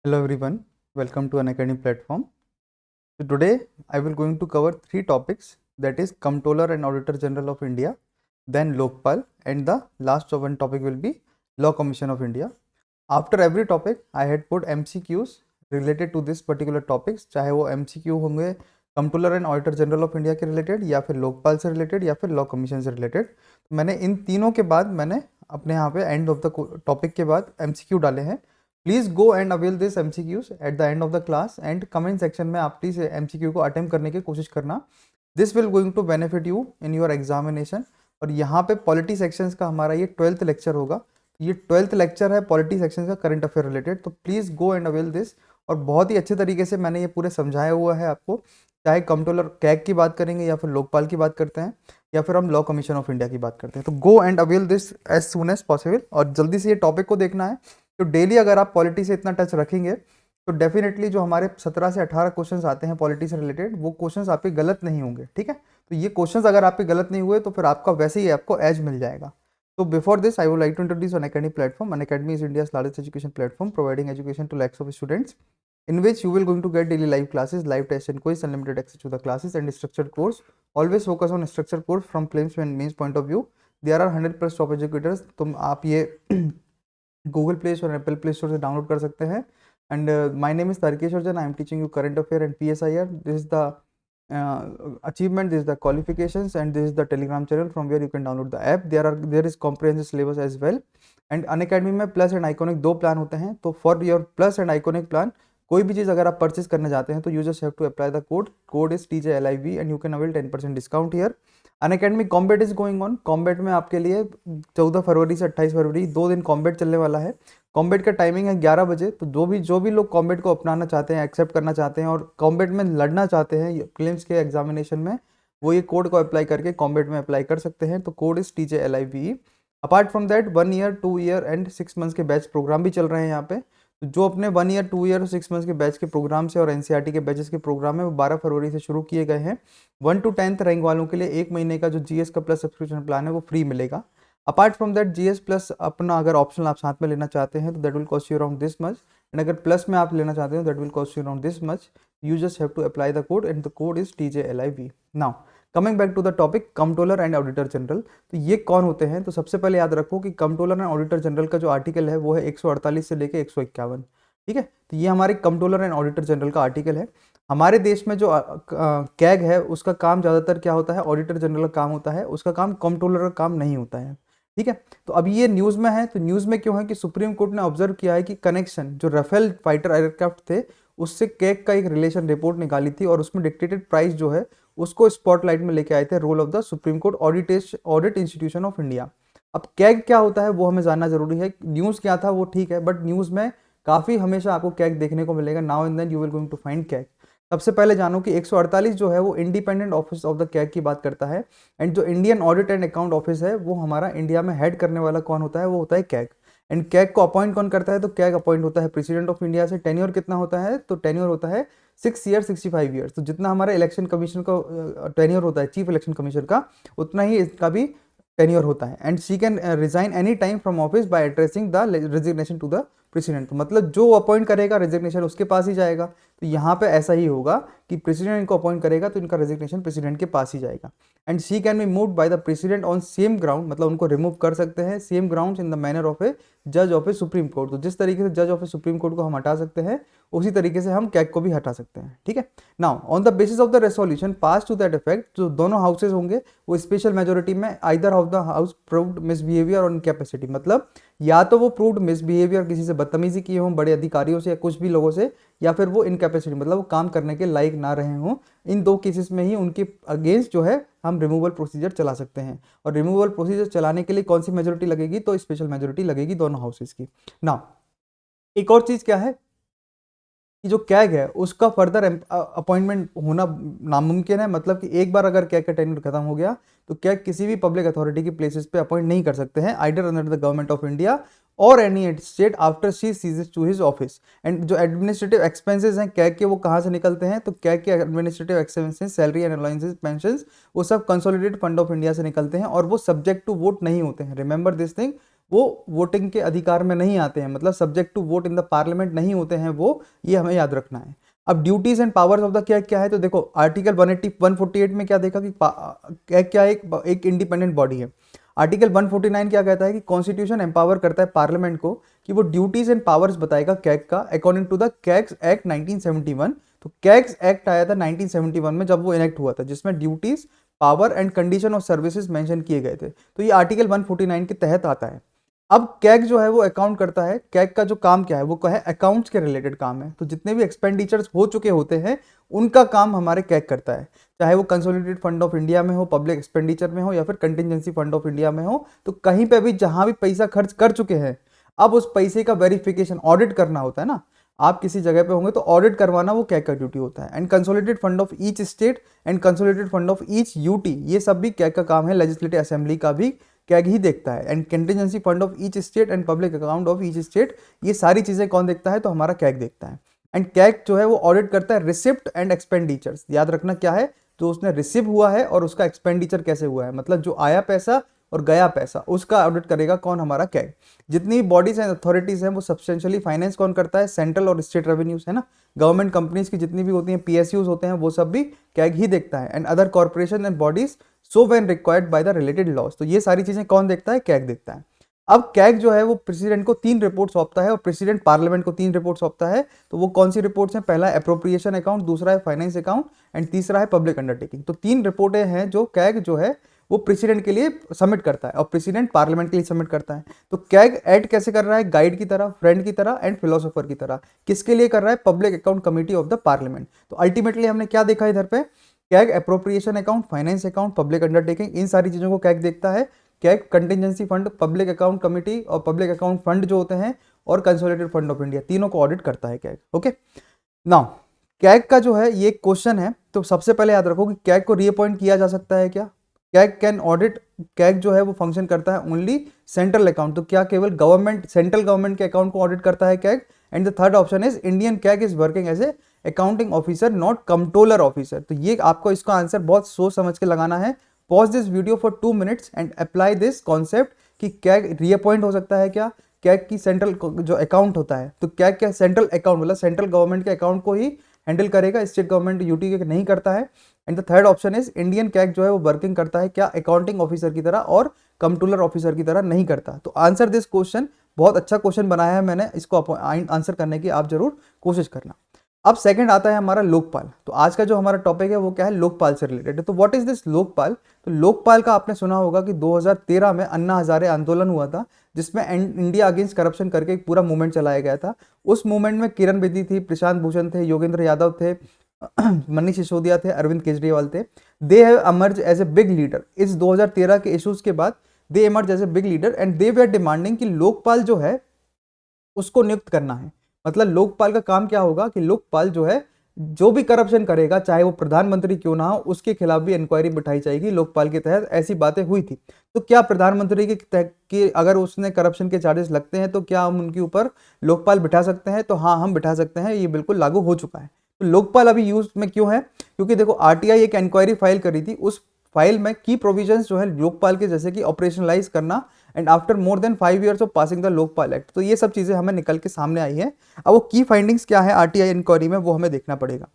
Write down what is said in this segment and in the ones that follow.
Hello everyone, welcome to Unacademy platform. So today I will going to cover three topics, that is Comptroller and Auditor General of India, then Lokpal, and the last one topic will be Law Commission of India. After every topic I had put MCQs related to this particular topics, चाहे वो MCQ होंगे controller and auditor general of India के related या फिर लोकपाल से related या फिर law commission से रिलेटेड। तो मैंने इन तीनों के बाद मैंने अपने यहाँ पे एंड ऑफ द टॉपिक के बाद MCQ डाले हैं। Please go and avail this MCQs at the end of the class and comment section में आप प्लीज़ MCQ को अटेम्प्ट करने की कोशिश करना। This will going to benefit you in your examination. और यहाँ पे पॉलिटी सेक्शंस का हमारा ये 12th लेक्चर होगा। ये 12th लेक्चर है पॉलिटी सेक्शन का करंट अफेयर रिलेटेड, तो please go and avail this. और बहुत ही अच्छे तरीके से मैंने ये पूरे समझाया हुआ है आपको, चाहे कंट्रोलर कैग की बात करेंगे या फिर लोकपाल की बात करते हैं या फिर हम लॉ कमीशन ऑफ इंडिया की बात करते हैं। तो go and avail this as soon as possible और जल्दी से ये टॉपिक को देखना है। तो डेली अगर आप पॉलिटी से इतना टच रखेंगे तो डेफिनेटली जो हमारे 17 से 18 क्वेश्चंस आते हैं पॉलिटी से रिलेटेड, वो क्वेश्चंस आपके गलत नहीं होंगे। ठीक है, तो ये क्वेश्चंस अगर आपके गलत नहीं हुए तो फिर आपका वैसे ही आपको एज मिल जाएगा। So before this, I would like to introduce Unacademy platform. Unacademy is India's largest education platform, providing education to lakhs of students, in which you will going to get daily live classes, live tests and quiz, unlimited access to the classes, and structured course. Always focus on structured course from prelims and mains point of view. There are 100+ top educators. तुम आप ये Google Play Store और Apple Play Store से download कर सकते हैं। And my name is Tarkesh Arjan. I am teaching you current affair and PSIR. This is the achievement, this is the qualifications, and this is the Telegram channel from where you can download the app. There is comprehensive syllabus as well. And Unacademy में plus and iconic दो plan होते हैं। तो for your plus and iconic plan कोई भी चीज़ अगर आप purchase करने जाते हैं तो you just have to apply the code is TJLIV and you can avail 10% discount here. Unacademy Combat is going on. Combat में आपके लिए 14 फरवरी से 28 फरवरी 2 दिन कॉम्बैट चलने वाला है। कॉम्बैट का टाइमिंग है 11 बजे। तो जो भी लोग कॉम्बैट को अपनाना चाहते हैं, एक्सेप्ट करना चाहते हैं और कॉम्बैट में लड़ना चाहते हैं प्रीलिम्स के एग्जामिनेशन में, वो ये कोड को अप्लाई करके कॉम्बैट में अप्लाई कर सकते हैं। तो code is TJLIV। Apart from that 1 year 2 year and 6 months के बैच प्रोग्राम भी चल रहे हैं यहाँ पे। तो जो अपने 1 ईयर 2 ईयर और 6 मंथ्स के बैच के प्रोग्राम से और NCERT के बैचेस के प्रोग्राम है वो 12 फरवरी से शुरू किए गए हैं। 1 to 10th रैंक वालों के लिए 1 महीने का जो GS का प्लस सब्सक्रिप्शन प्लान है वो फ्री मिलेगा। Apart from that GS plus अपना अगर ऑप्शनल आप साथ में लेना चाहते हैं तो that will cost you around this much, and अगर प्लस में आप लेना चाहते हो that will cost you around this much. You just have to apply the code and the code is TJLIV। Now coming back to the topic controller and auditor general. तो ये कौन होते हैं? तो सबसे पहले याद रखो कि कंट्रोलर एंड ऑडिटर जनरल का जो आर्टिकल है वो है 148 से लेके 151। ठीक है, तो ये हमारे कंट्रोलर एंड ऑडिटर जनरल का आर्टिकल है। हमारे देश में जो कैग है उसका काम ज़्यादातर क्या होता है, ऑडिटर जनरल का काम होता है, उसका काम कंट्रोलर का काम नहीं होता है। ठीक है, तो अभी ये न्यूज़ में है। तो न्यूज़ में क्यों है कि सुप्रीम कोर्ट ने ऑब्जर्व किया है कि कनेक्शन जो राफेल फाइटर एयरक्राफ्ट थे उससे कैग का एक रिलेशन रिपोर्ट निकाली थी और उसमें डिक्टेटेड प्राइस जो है उसको स्पॉटलाइट में लेके आए थे role of the Supreme Court audit institution of India. अब कैग क्या होता है वो हमें जानना जरूरी है। न्यूज़ क्या था वो ठीक है, बट न्यूज़ में काफ़ी हमेशा आपको कैग देखने को मिलेगा। Now and then you will going to find CAG. सबसे पहले जानो कि 148 जो है वो independent office of the CAG की बात करता है, एंड जो Indian audit and account office है वो हमारा इंडिया में हेड करने वाला कौन होता है, वो होता है कैग। एंड कैग को अपॉइंट कौन करता है? तो कैग अपॉइंट होता है प्रेसिडेंट ऑफ इंडिया से। टेन्योर कितना होता है? तो टेन्योर होता है 6 ईयर 65 ईयर्स। तो जितना हमारा इलेक्शन कमीशन का टेन्योर होता है चीफ इलेक्शन कमीशन का, उतना ही इसका भी टेन्योर होता है। And she can resign any time from office by addressing the resignation to the president. मतलब जो अपॉइंट करेगा रेजिग्नेशन उसके पास ही जाएगा। तो यहाँ पे ऐसा ही होगा कि प्रेसिडेंट इनको अपॉइंट करेगा तो इनका रेजिग्नेशन प्रेसिडेंट के पास ही जाएगा। And she can be moved by the president on same ground, मतलब उनको रिमूव कर सकते हैं same ground in the manner of a जज ऑफ ए सुप्रीम कोर्ट। तो जिस तरीके से जज ऑफ ए सुप्रीम कोर्ट को हम हटा सकते हैं उसी तरीके से हम कैग को भी हटा सकते हैं। ठीक है, now on the basis of the resolution pass to that effect जो दोनों हाउसेज होंगे वो स्पेशल मेजोरिटी में either of the house proved misbehaviour और इनकैपेसिटी, मतलब या तो वो प्रूव्ड मिसबिहेवियर किसी से बदतमीजी किए हों बड़े अधिकारियों से या कुछ भी लोगों से, या फिर वो इनकैपेसिटी मतलब वो काम करने के लायक ना रहे हों। इन दो केसेस में ही उनके अगेंस्ट जो है हम रिमूवल प्रोसीजर चला सकते हैं। और रिमूवल प्रोसीजर चलाने के लिए कौन सी मेजोरिटी लगेगी? तो स्पेशल मेजोरिटी लगेगी दोनों हाउसेज की। नाउ एक और चीज क्या है कि जो कैग है उसका फर्दर अपॉइंटमेंट होना नामुमकिन है। मतलब कि एक बार अगर कैग का टेन्योर खत्म हो गया तो कैग किसी भी पब्लिक अथॉरिटी की प्लेसेस पे अपॉइंट नहीं कर सकते हैं, either under the government of India और any state after she ceases to his office. And जो एडमिनिस्ट्रेटिव एक्सपेंसेस हैं कैग के वो कहाँ से निकलते हैं? तो कैग के administrative expenses salary and allowances pension वो सब कंसोलिडेटेड फंड ऑफ इंडिया से निकलते हैं और वो सब्जेक्ट टू वोट नहीं होते हैं। रिमेंबर दिस थिंग, वो वोटिंग के अधिकार में नहीं आते हैं, मतलब subject to vote in the parliament नहीं होते हैं वो, ये हमें याद रखना है। अब duties and powers of the CAG क्या है, तो देखो आर्टिकल 148 में क्या देखा कि कैग क्या है, एक इंडिपेंडेंट बॉडी है। आर्टिकल 149 क्या कहता है कि कॉन्स्टिट्यूशन एम्पावर करता है पार्लियामेंट को कि वो ड्यूटीज एंड पावर्स बताएगा कैग का अकॉर्डिंग टू द कैग्स एक्ट 1971। तो कैग्स एक्ट आया था 1971 में जब वो इनेक्ट हुआ था, जिसमें duties, power and condition of services mention किए गए थे। तो ये आर्टिकल 149 के तहत आता है। अब कैग जो है वो अकाउंट करता है, कैग का जो काम क्या है वो क्या है, अकाउंट्स के रिलेटेड काम है। तो जितने भी एक्सपेंडिचर्स हो चुके होते हैं उनका काम हमारे कैग करता है, चाहे वो कंसोलिडेटेड फंड ऑफ इंडिया में हो, पब्लिक एक्सपेंडिचर में हो, या फिर कंटिजेंसी फंड ऑफ इंडिया में हो। तो कहीं पे भी जहां भी पैसा खर्च कर चुके हैं, अब उस पैसे का वेरिफिकेशन, ऑडिट करना होता है ना। आप किसी जगह पे होंगे तो ऑडिट करवाना वो कैग का ड्यूटी होता है। And consolidated fund of each state and consolidated fund of each UT, ये सब भी कैग का काम है। लेजिस्लेटिव असेंबली का भी कैग ही देखता है। And contingency fund of each state and public account of each state, ये सारी चीजें कौन देखता है, तो हमारा कैग देखता है। एंड कैग जो है वो ऑडिट करता है रिसिप्ट एंड एक्सपेंडिचर्स। याद रखना क्या है, जो उसने रिसीव हुआ है और उसका एक्सपेंडिचर कैसे हुआ है, मतलब जो आया पैसा और गया पैसा, उसका ऑडिट करेगा कौन, हमारा कैग। जितनी बॉडीज एंड अथॉरिटीज हैं वो सब्सटेंशियली फाइनेंस कौन करता है, सेंट्रल और स्टेट रेवेन्यूज है ना। गवर्नमेंट कंपनीज की जितनी भी होती हैं, पीएसयूज होते हैं, वो सब भी कैग ही देखता है। And other corporation and bodies so when required by the related laws, तो ये सारी चीजें कौन देखता है, कैग देखता है। अब कैग जो है वो प्रेसिडेंट को 3 रिपोर्ट सौंपता है और प्रेसिडेंट पार्लियामेंट को 3 रिपोर्ट सौंपता है। तो वो कौन सी रिपोर्ट्स हैं, पहला अप्रोप्रिएशन अकाउंट, दूसरा है फाइनेंस अकाउंट एंड तीसरा है पब्लिक अंडरटेकिंग। तो 3 रिपोर्टें हैं जो कैग जो है वो प्रेसिडेंट के लिए सबमिट करता है और प्रेसिडेंट पार्लियामेंट के लिए सबमिट करता है। तो कैग ऐड कैसे कर रहा है, गाइड की तरह, फ्रेंड की तरह एंड फिलोसोफर की तरह। किसके लिए कर रहा है, public account committee of the parliament. तो अल्टीमेटली हमने क्या देखा इधर पे, CAG appropriation account, finance account, public undertaking, इन सारी चीजों को कैग देखता है। CAG contingency fund, public account committee और पब्लिक अकाउंट फंड जो होते हैं, और कंसोलिडेटेड फंड ऑफ इंडिया, तीनों को ऑडिट करता है कैग। ओके, नाउ कैग का जो है ये क्वेश्चन है, तो सबसे पहले याद रखो कि कैग को रीअपॉइंट किया जा सकता है क्या, कैग कैन ऑडिट। कैग जो है वो फंक्शन करता है ओनली सेंट्रल अकाउंट, तो क्या केवल गवर्नमेंट, सेंट्रल गवर्नमेंट के अकाउंट को ऑडिट करता है CAG. And the third option is Indian CAG is working as a accounting officer not controller officer. तो ये आपको इसका आंसर बहुत सोच समझ के लगाना है। Pause this video for 2 minutes and apply this concept कि कैग रीअपॉइंट हो सकता है क्या। कैग की सेंट्रल जो अकाउंट होता है, तो कैग क्या सेंट्रल अकाउंट मतलब सेंट्रल गवर्नमेंट के अकाउंट को ही हैंडल करेगा, स्टेट गवर्नमेंट यूटी के नहीं करता है। And the third option is Indian CAG जो है वो वर्किंग करता है क्या अकाउंटिंग ऑफिसर की तरह और कंट्रोलर ऑफिसर की तरह नहीं करता। तो आंसर दिस क्वेश्चन, बहुत अच्छा क्वेश्चन बनाया है मैंने, इसको आंसर करने की आप जरूर कोशिश करना। अब सेकंड आता है हमारा लोकपाल। तो आज का जो हमारा टॉपिक है वो क्या है, लोकपाल से रिलेटेड है। तो व्हाट इज दिस लोकपाल, तो लोकपाल का आपने सुना होगा कि 2013 में अन्ना हजारे आंदोलन हुआ था, जिसमें इंडिया अगेंस्ट करप्शन करके एक पूरा मूवमेंट चलाया गया था। उस मूवमेंट में किरण बेदी थी, प्रशांत भूषण थे, योगेंद्र यादव थे, मनीष सिसोदिया थे, अरविंद केजरीवाल थे। They have emerge as a big leader. इस 2013 के इश्यूज के बाद they emerge as a big leader and they were demanding कि लोकपाल जो है उसको नियुक्त करना है। मतलब लोकपाल का काम क्या होगा कि लोकपाल जो है जो भी करप्शन करेगा, चाहे वो प्रधानमंत्री क्यों ना हो, उसके खिलाफ भी इंक्वायरी बिठाई जाएगी लोकपाल के तहत। ऐसी बातें हुई थी। तो क्या प्रधानमंत्री के अगर उसने करप्शन के चार्जेस लगते हैं तो क्या हम उनके ऊपर लोकपाल बिठा सकते हैं, तो हाँ हम बिठा सकते हैं, ये बिल्कुल लागू हो चुका है। तो लोकपाल अभी यूज में क्यों है, क्योंकि देखो आरटीआई एक इंक्वायरी फाइल करी थी, उस फाइल में की प्रोविजंस जो है लोकपाल के, जैसे कि ऑपरेशनलाइज करना and after more than 5 years of passing the Lokpal act, तो ये सब चीजें हमें निकल के सामने आई है। अब वो की फाइंडिंग्स क्या है आरटीआई इंक्वायरी में, वो हमें देखना पड़ेगा।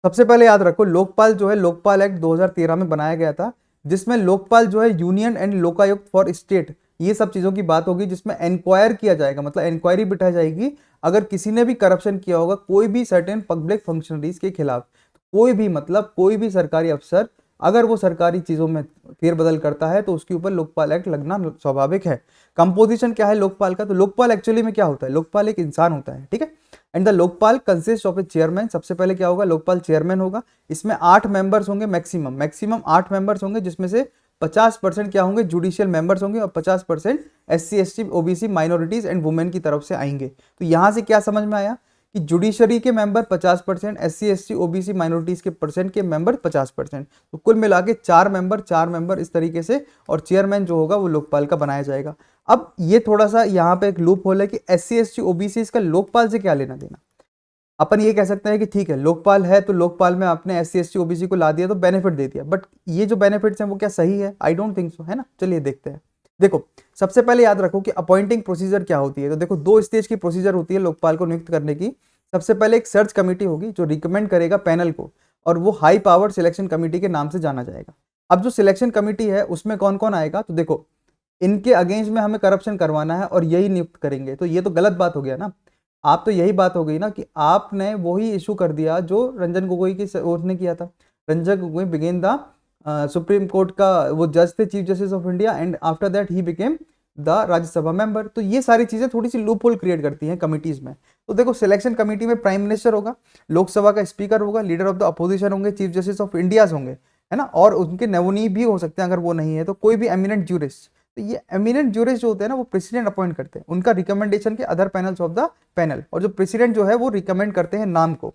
सबसे पहले याद रखो लोकपाल जो है, लोकपाल एक्ट 2013 में बनाया गया था, जिसमें लोकपाल जो है union and Lokayukta for state, ये सब चीजों की बात होगी, जिसमें इंक्वायर किया जाएगा, मतलब इंक्वायरी बिठाई जाएगी अगर किसी ने भी करप्शन किया होगा कोई भी सर्टेन पब्लिक फंक्शनरीज के खिलाफ। कोई भी मतलब कोई भी सरकारी अफसर अगर वो सरकारी चीजों में फेरबदल करता है तो उसके ऊपर लोकपाल एक्ट लगना स्वाभाविक है। कंपोजिशन क्या है लोकपाल का, तो लोकपाल एक्चुअली में क्या होता है, लोकपाल एक इंसान होता है, ठीक है। And the Lokpal consist of A chairman. सबसे पहले क्या होगा, लोकपाल चेयरमैन होगा। इसमें 8 मेंबर्स होंगे, मैक्सिमम 8 मेंबर्स होंगे, जिसमें से 50% क्या होंगे, जुडिशियल मेंबर्स होंगे और 50% SC ST OBC minorities and women की तरफ से आएंगे। तो यहां से क्या समझ में आया कि जुडिशरी के member 50%, SC ST OBC minorities के परसेंट के मेंबर 50%, तो कुल मिला के 4 मेंबर इस तरीके से, और चेयरमैन जो होगा वो लोकपाल का बनाया जाएगा। अब ये थोड़ा सा यहाँ पे एक लूप होल है कि SC ST OBC इसका लोकपाल से क्या लेना देना। अपन ये कह सकते हैं कि ठीक है लोकपाल है तो लोकपाल में आपने SC ST OBC को ला दिया तो बेनिफिट दे दिया, बट ये जो बेनिफिट्स हैं वो क्या सही है, आई डोंट थिंक सो, है ना। चलिए देखते हैं। देखो सबसे पहले याद रखो कि अपॉइंटिंग प्रोसीजर क्या होती है। तो देखो 2 स्टेज की प्रोसीजर होती है लोकपाल को नियुक्त करने की। सबसे पहले एक सर्च कमेटी होगी जो रिकमेंड करेगा पैनल को, और वो हाई पावर सिलेक्शन कमेटी के नाम से जाना जाएगा। अब जो सिलेक्शन कमेटी है उसमें कौन कौन आएगा, तो देखो इनके अगेंस्ट में हमें करप्शन करवाना है और यही नियुक्त करेंगे, तो ये तो गलत बात हो गया ना। आप तो यही बात हो गई ना कि आपने वही इशू कर दिया जो रंजन गोगोई की उसने किया था। Ranjan Gogoi began the Supreme Court का वो जज थे, chief justice of India, and after that he became the Rajya Sabha member. तो ये सारी चीजें थोड़ी सी लूप होल क्रिएट करती हैं कमिटीज में। तो देखो सिलेक्शन कमेटी में प्राइम मिनिस्टर होगा, लोकसभा का स्पीकर होगा, लीडर ऑफ द अपोजिशन होंगे, चीफ जस्टिस ऑफ इंडिया होंगे, है ना, और उनके नवनी भी हो सकते हैं अगर वो नहीं है तो कोई भी एमिनेंट ज्यूरिस्ट। तो ये एमिनेंट ज्यूरिस्ट जो होते हैं ना वो प्रेसिडेंट अपॉइंट करते हैं, उनका रिकमेंडेशन के other panels of the panel, और जो प्रेसिडेंट जो है वो रिकमेंड करते हैं नाम को,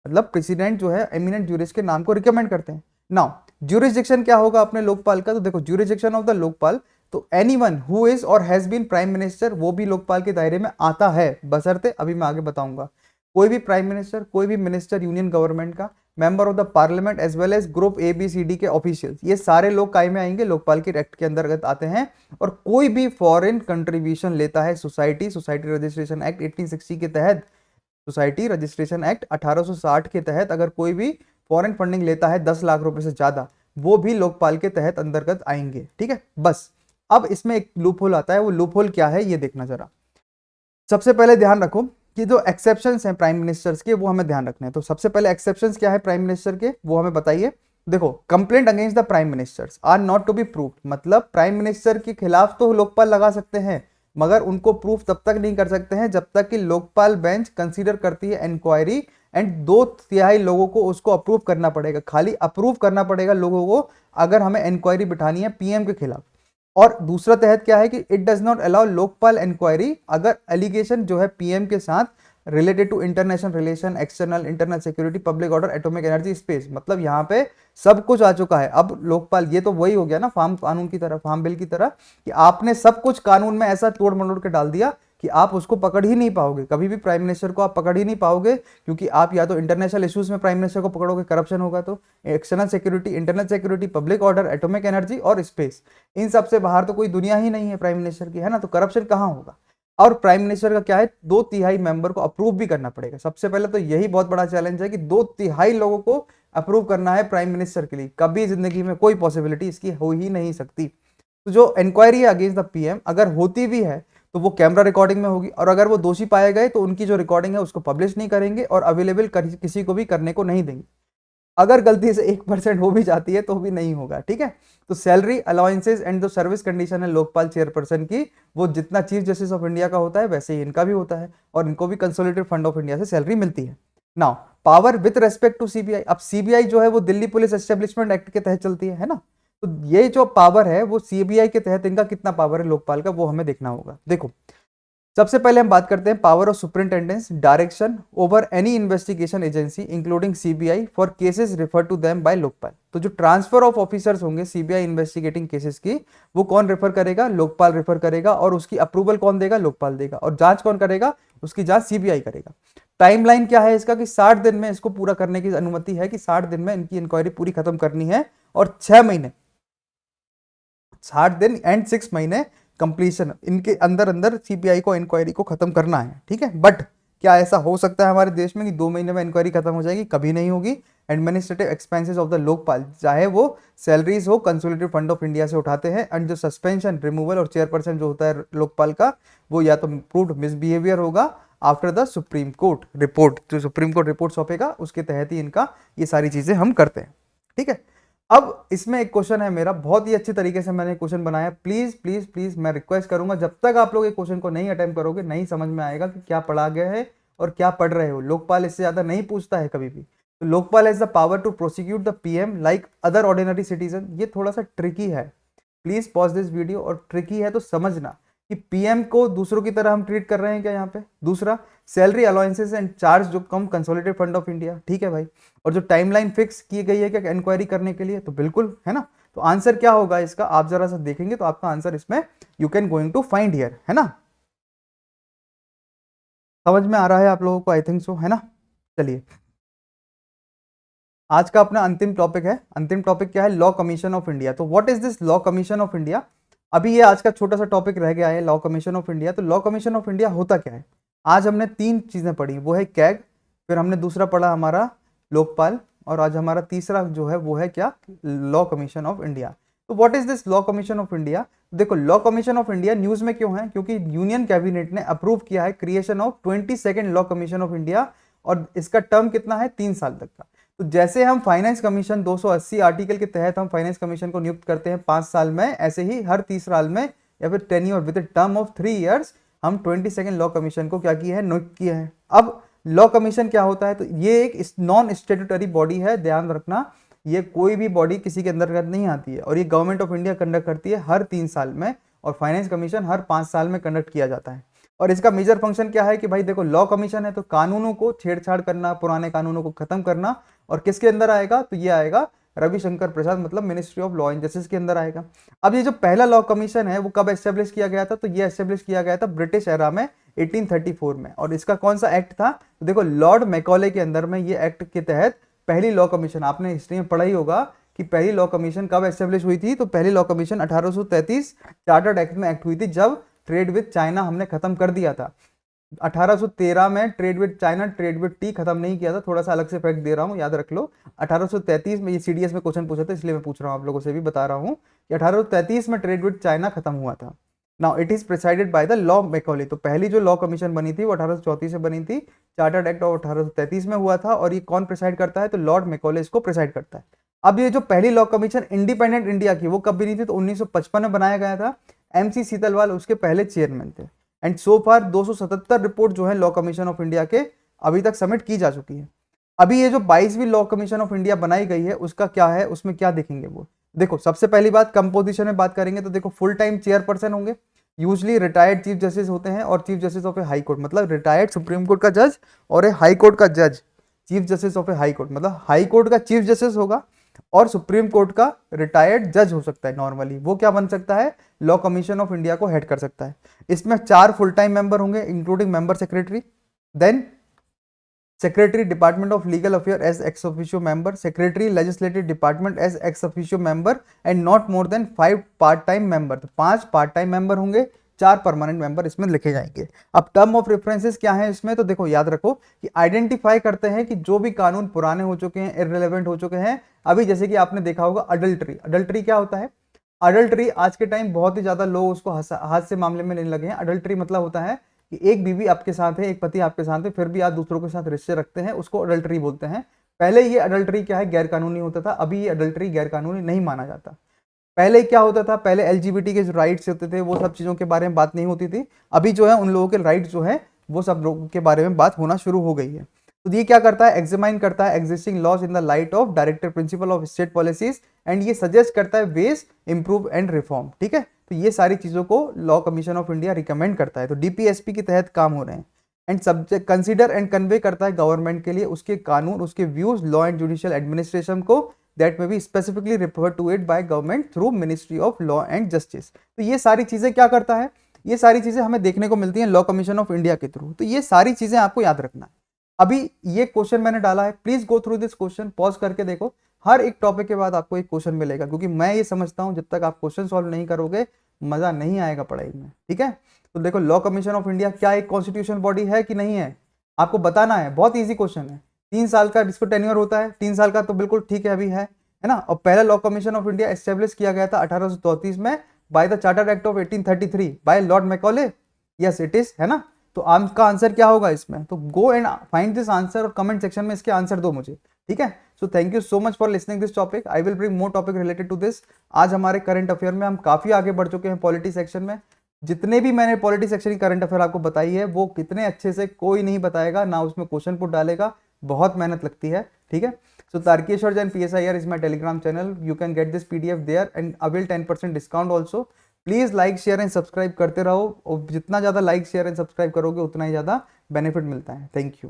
मतलब प्रेसिडेंट जो है एमिनेंट ज्यूरिस्ट के नाम को रिकमेंड करते हैं। नाउ ज्यूरिसडिक्शन क्या होगा अपने लोकपाल का, तो देखो ज्यूरिसडिक्शन ऑफ द लोकपाल, तो एनीवन हु इज और हैज बीन प्राइम मिनिस्टर वो भी लोकपाल के दायरे में आता है, बशर्ते अभी मैं आगे बताऊंगा। कोई भी प्राइम मिनिस्टर, कोई भी मिनिस्टर यूनियन गवर्नमेंट का, member of the parliament as well as group ABCD के ऑफिशियल्स, ये सारे लोग काय में आएंगे, लोकपाल के एक्ट के अंतर्गत आते हैं। और कोई भी फॉरेन कंट्रीब्यूशन लेता है सोसाइटी रजिस्ट्रेशन एक्ट 1860 के तहत, सोसाइटी रजिस्ट्रेशन एक्ट 1860 के तहत अगर कोई भी फॉरेन फंडिंग लेता है 10 लाख रुपए से ज्यादा, वो भी लोकपाल के तहत अंतर्गत आएंगे। ठीक है, बस अब इसमें एक लूप होल आता है, वो लूप होल क्या है ये देखना जरा। सबसे पहले ध्यान रखो कि जो एक्सेप्शंस हैं प्राइम मिनिस्टर्स के वो हमें ध्यान रखने हैं। तो सबसे पहले एक्सेप्शंस क्या है प्राइम मिनिस्टर के वो हमें बताइए। देखो complaint against the prime ministers are not to be proved, मतलब प्राइम मिनिस्टर के खिलाफ तो लोकपाल लगा सकते हैं मगर उनको प्रूफ तब तक नहीं कर सकते हैं जब तक कि लोकपाल बेंच कंसीडर करती है इंक्वायरी, एंड 2/3 लोगों को उसको अप्रूव करना पड़ेगा, खाली अप्रूव करना पड़ेगा लोगों को अगर हमें इंक्वायरी बिठानी है पीएम के खिलाफ। और दूसरा तहत क्या है कि it does not allow Lokpal inquiry अगर एलिगेशन जो है पीएम के साथ related to international relation, external internal security, public order, atomic energy, space, मतलब यहाँ पे सब कुछ आ चुका है। अब लोकपाल, ये तो वही हो गया ना फार्म कानून की तरह, फार्म बिल की तरह, कि आपने सब कुछ कानून में ऐसा तोड़ मरोड़ के डाल दिया कि आप उसको पकड़ ही नहीं पाओगे, कभी भी प्राइम मिनिस्टर को आप पकड़ ही नहीं पाओगे, क्योंकि आप या तो इंटरनेशनल इश्यूज में प्राइम मिनिस्टर को पकड़ोगे, करप्शन होगा, तो external security, internal security, public order, atomic energy और स्पेस, इन सबसे बाहर तो कोई दुनिया ही नहीं है प्राइम मिनिस्टर की, है ना, तो करप्शन कहाँ होगा। और प्राइम मिनिस्टर का क्या है, 2/3 मेंबर को अप्रूव भी करना पड़ेगा। सबसे पहले तो यही बहुत बड़ा चैलेंज है कि 2/3 लोगों को अप्रूव करना है प्राइम मिनिस्टर के लिए, कभी जिंदगी में कोई पॉसिबिलिटी इसकी हो ही नहीं सकती। तो जो इंक्वायरी है अगेंस्ट द पीएम अगर होती भी है तो वो कैमरा रिकॉर्डिंग में होगी, और अगर वो दोषी पाए गए तो उनकी जो रिकॉर्डिंग है उसको पब्लिश नहीं करेंगे और अवेलेबल किसी को भी करने को नहीं देंगे। अगर गलती से 1% हो भी जाती है तो भी नहीं होगा। ठीक है, तो सैलरी अलाउंसेस एंड जो सर्विस कंडीशन है लोकपाल चेयरपर्सन की, वो जितना चीफ जस्टिस ऑफ इंडिया का होता है वैसे ही इनका भी होता है, और इनको भी कंसोलिडेटेड फंड ऑफ इंडिया से सैलरी मिलती है। Now power with respect to CBI, अब सीबीआई जो है वो दिल्ली पुलिस एस्टेब्लिशमेंट एक्ट के तहत चलती है ना, तो ये जो पावर है वो सीबीआई के तहत इनका कितना पावर है लोकपाल का, वो हमें देखना होगा। देखो सबसे पहले हम बात करते हैं power of superintendence direction over any investigation agency including CBI for cases refer to them by Lokpal. तो जो ट्रांसफर ऑफ ऑफिसर्स होंगे सीबीआई इन्वेस्टिगेटिंग केसेस की, वो कौन रेफर करेगा, लोकपाल रेफर करेगा, और उसकी अप्रूवल कौन देगा, लोकपाल देगा, और जांच कौन करेगा, उसकी जांच सीबीआई करेगा। टाइमलाइन क्या है इसका कि 60 दिन में इसको पूरा करने की अनुमति है, कि 60 दिन में इनकी इंक्वायरी पूरी खत्म करनी है, और 6 महीने 60 दिन एंड 6 महीने कंप्लीशन, इनके अंदर अंदर सीबीआई को इंक्वायरी को खत्म करना है। ठीक है, बट क्या ऐसा हो सकता है हमारे देश में कि 2 महीने में इंक्वायरी खत्म हो जाएगी, कभी नहीं होगी। Administrative expenses of the Lokpal, चाहे वो सैलरीज हो कंसोलिडेटेड फंड ऑफ इंडिया से उठाते हैं, एंड जो सस्पेंशन, रिमूवल और चेयरपर्सन जो होता है लोकपाल का, वो या तो प्रूव्ड मिसबिहेवियर होगा after the Supreme court report, जो सुप्रीम कोर्ट रिपोर्ट सौंपेगा उसके तहत ही इनका ये सारी चीजें हम करते हैं। ठीक है, अब इसमें एक क्वेश्चन है मेरा, बहुत ही अच्छी तरीके से मैंने क्वेश्चन बनाया, प्लीज प्लीज प्लीज मैं रिक्वेस्ट करूंगा जब तक आप लोग ये क्वेश्चन को नहीं अटेम्प्ट करोगे नहीं समझ में आएगा कि क्या पढ़ा गया है और क्या पढ़ रहे हो। लोकपाल इससे ज्यादा नहीं पूछता है कभी भी। तो Lokpal has the power to prosecute the PM like other ordinary citizen. ये थोड़ा सा ट्रिकी है, प्लीज पॉज दिस वीडियो, और ट्रिकी है तो समझना कि पीएम को दूसरों की तरह हम ट्रीट कर रहे हैं क्या यहाँ पे। दूसरा, सैलरी अलाउंसेस एंड चार्ज जो कम कंसोलिडेटेड फंड ऑफ इंडिया, ठीक है भाई, और जो टाइमलाइन फिक्स की गई है क्या इंक्वायरी करने के लिए, तो बिल्कुल है ना। तो आंसर क्या होगा इसका, आप जरा सा देखेंगे तो आपका आंसर इसमें you can going to find here, है ना। समझ में आ रहा है आप लोगों को, आई थिंक सो, है ना। चलिए आज का अपना अंतिम टॉपिक है। अंतिम टॉपिक क्या है, लॉ कमीशन ऑफ इंडिया। तो what is this law commission of India. अभी ये आज का छोटा सा टॉपिक रह गया है लॉ कमीशन ऑफ इंडिया। तो लॉ कमीशन ऑफ इंडिया होता क्या है? आज हमने 3 चीजें पढ़ी, वो है कैग, फिर हमने दूसरा पढ़ा हमारा लोकपाल, और आज हमारा तीसरा जो है वो है क्या? Law commission of India. तो what is this law commission of India? देखो, law commission of India news में क्यों है? क्योंकि यूनियन कैबिनेट ने अप्रूव किया है creation of 22nd law commission of India, और इसका टर्म कितना है? 3 साल तक का। तो जैसे हम फाइनेंस कमीशन 280 आर्टिकल के तहत हम फाइनेंस कमीशन को नियुक्त करते हैं 5 साल में, ऐसे ही हर 30 साल में या फिर tenure with term of 3 years हम 22nd लॉ कमीशन को क्या किया है? नियुक्त किया है। अब लॉ कमीशन क्या होता है? तो ये एक नॉन स्टेट्यूटरी बॉडी है, ध्यान रखना। ये कोई भी बॉडी किसी के अंतर्गत नहीं आती है, और ये गवर्नमेंट ऑफ इंडिया कंडक्ट करती है हर 3 साल में, और फाइनेंस कमीशन हर 5 साल में कंडक्ट किया जाता है। और इसका मेजर फंक्शन क्या है कि भाई देखो, लॉ कमीशन है तो कानूनों को छेड़छाड़ करना, पुराने कानूनों को खत्म करना, और किसके अंदर आएगा? तो ये आएगा रविशंकर प्रसाद, मतलब ministry of law and justice के अंदर आएगा। अब ये जो पहला लॉ कमीशन है वो कब एस्टेब्लिश किया गया था? तो ये एस्टेब्लिश किया गया था ब्रिटिश एरा में 1834 में। और इसका कौन सा एक्ट था? तो देखो, लॉर्ड मैकॉले के अंदर में ये एक्ट के तहत पहली लॉ कमीशन, आपने हिस्ट्री में पढ़ा ही होगा कि पहली लॉ कमीशन कब एस्टेब्लिश हुई थी। तो पहली लॉ कमीशन 1833 चार्टर्ड एक्ट में एक्ट हुई थी, जब ट्रेड विद चाइना हमने खत्म कर दिया था। 1813 में trade with China, trade with T खत्म नहीं किया था, थोड़ा सा अलग से फैक्ट दे रहा हूं, याद रख लो। 1833 में, ये सीडीएस में क्वेश्चन पूछा था इसलिए मैं पूछ रहा हूं, आप लोगों से भी बता रहा हूं कि 1833 में ट्रेड विद चाइना खत्म हुआ था। Now it is presided by the law Macaulay. तो पहली जो लॉ कमीशन बनी थी वो 1834 से बनी थी, चार्टर्ड एक्ट ऑफ 1833 में हुआ था, और ये कौन प्रिसाइड करता है? तो लॉर्ड मैकॉले इसको प्रिसाइड करता है। अब ये जो पहली लॉ कमीशन इंडिपेंडेंट इंडिया की, वो कब बनी थी? तो 1955 में बनाया गया था। एमसी सीतलवाल उसके पहले चेयरमैन थे। एंड सो फार 277 रिपोर्ट जो है लॉ कमीशन ऑफ इंडिया के अभी तक सबमिट की जा चुकी है। अभी ये जो 22वीं लॉ कमीशन ऑफ इंडिया बनाई गई है उसका क्या है, उसमें क्या देखेंगे वो देखो। सबसे पहली बात कंपोजिशन में बात करेंगे तो देखो, फुल टाइम चेयरपर्सन होंगे, यूजली रिटायर्ड चीफ जस्टिस होते हैं, और chief justice of A high court मतलब रिटायर्ड सुप्रीम कोर्ट का जज, और ए हाई कोर्ट का जज। Chief justice of A high court मतलब हाई कोर्ट का चीफ जस्टिस होगा, और सुप्रीम कोर्ट का रिटायर्ड जज हो सकता है नॉर्मली, वो क्या बन सकता है? लॉ कमीशन ऑफ इंडिया को हेड कर सकता है। इसमें 4 फुल टाइम मेंबर होंगे, including member secretary, then secretary department of legal affair as ex officio member, secretary legislative department as ex officio member, and not more than 5 part time member. तो 5 part time member होंगे, 4 permanent member इसमें लिखे जाएंगे। अब term of references क्या है इसमें? तो देखो, याद रखो कि आइडेंटिफाई करते हैं कि जो भी कानून पुराने हो चुके हैं, इररिलेवेंट हो चुके हैं। अभी जैसे कि आपने देखा होगा अडल्ट्री, अडल्ट्री क्या होता है? अडल्ट्री आज के टाइम बहुत ही ज्यादा लोग उसको हाथ से मामले में लेने लगे हैं। अडल्ट्री मतलब होता है कि एक बीवी आपके साथ है, एक पति आपके साथ है, फिर भी आप दूसरों के साथ रिश्ते रखते हैं, उसको अडल्ट्री बोलते हैं। पहले ये अडल्ट्री क्या है? गैर कानूनी होता था, अभी ये अडल्ट्री गैर कानूनी नहीं माना जाता। पहले क्या होता था? पहले एलजीबीटी के जो राइट्स होते थे वो सब चीजों के बारे में बात नहीं होती थी। अभी जो है उन लोगों के राइट्स जो है वो सब लोगों के बारे में बात होना शुरू हो गई है। तो ये क्या करता है? एग्जामाइन करता है existing laws in the light of directive principle of state policies, and ये सजेस्ट करता है वेज इंप्रूव एंड रिफॉर्म। ठीक है, तो ये सारी चीजों को law commission of India recommend करता है। तो डीपीएसपी के तहत काम हो रहे हैं। And subject consider and convey करता है गवर्नमेंट के लिए उसके कानून, उसके views law and judicial administration को, that may be specifically referred to it by government through Ministry of Law and Justice। तो ये सारी चीजें क्या करता है? ये सारी चीजें हमें देखने को मिलती हैं लॉ कमीशन ऑफ इंडिया के थ्रू। तो ये सारी चीजें आपको याद रखना है। अभी ये क्वेश्चन मैंने डाला है, please go through this question, pause करके देखो। हर एक टॉपिक के बाद आपको एक क्वेश्चन मिलेगा, क्योंकि मैं ये समझता हूं जब तक आप क्वेश्चन सॉल्व नहीं करोगे मजा नहीं आएगा पढ़ाई में। ठीक है, तो देखो, लॉ कमीशन ऑफ इंडिया क्या एक कॉन्स्टिट्यूशन बॉडी है कि नहीं है? आपको बताना है, बहुत ईजी क्वेश्चन है। 3 साल का इसको टेन्योर होता है, 3 साल का तो बिल्कुल ठीक है, अभी है ना। और पहला law commission of India established किया गया था 1834 में by the charter act of 1833 by Lord Macaulay. Yes it is, है ना। तो आपका आंसर क्या होगा इसमें? तो go and find this answer और कमेंट सेक्शन में इसके आंसर दो मुझे। ठीक है, so thank you so much for listening this topic. I will bring more topic related to this. आज हमारे करंट अफेयर में हम काफी आगे बढ़ चुके हैं पॉलिटी सेक्शन में। जितने भी मैंने पॉलिटी सेक्शन की करंट अफेयर आपको बताई है वो कितने अच्छे से कोई नहीं बताएगा, ना उसमें क्वेश्चन पुट डालेगा, बहुत मेहनत लगती है। ठीक है, so Tarkeshwar Jain PSIR is my telegram channel. You can get this PDF there and avail 10% discount also. Please like share and subscribe करते रहो, और जितना ज्यादा लाइक शेयर एंड सब्सक्राइब करोगे उतना ही ज्यादा बेनिफिट मिलता है। Thank you.